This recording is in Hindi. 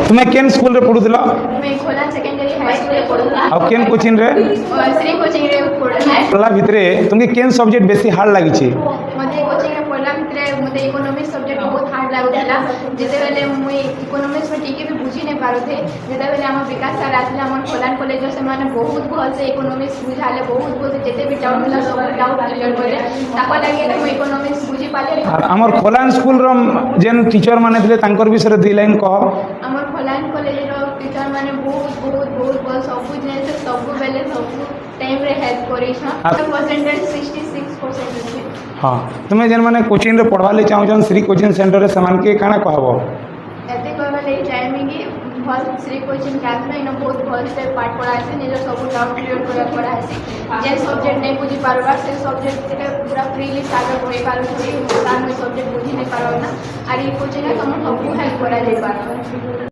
তুমি কেন স্কুল রে পড়ুছিলা मैं खोला सेकेंडरी हाई स्कूल पढ़ुला আর কেন কোচিং রে और श्री कोचिंग रे पढ़ुला পড়লা ভিতরে তুমি কেন সবজেক্ট বেশি হার্ড লাগিছে मते कोचिंग रे पढ़ला भितरे मते इकोनॉमिक्स सब्जेक्ट बहुत हार्ड लागुला जेते बेले मुई इकोनॉमिक्स में टिके भी बुझी नहीं पारुथे जेते बेले हम विकास सर आथिले हमर खोलान कॉलेज से माने बहुत भल से इकोनॉमिक्स बुझाले बहुत भल से जेते भी डाउट होला सब डाउट क्लियर करे ताको लागि कि मुई इकोनॉमिक्स बुझी पाले আর আমার খোলান স্কুল র যেন টিচর মানে ଥିଲେ তাঙ্কর বিষয়ে দুই লাইন কহ हमर खोलान कॉलेज रो टीचर माने बहुत भल सब ने से सब बेले सब टाइम रे हेल्प करी छ परसेंटेज 66% अछि হ্যাঁ তুমি যেন মানে কোচিং রে পড়বা লাগি চাহুছন শ্রী কোচিং সেন্টার রে সমানকে কানা কহব एते कहबा ले टाइमिंग कि भल श्री कोचिंग क्लास में इन बहुत भल से पाठ पढ़ाए निज सब डाउट क्लियर कर पढ़ाए जे सब्जेक्ट नहीं बुझी पारबा से सब्जेक्ट से पूरा फ्रीली सागर होई पारु छी इंसान में सब्जेक्ट बुझी नहीं पारबा ना आर ई कोचिंग हम सब हेल्प करा जाई पारबा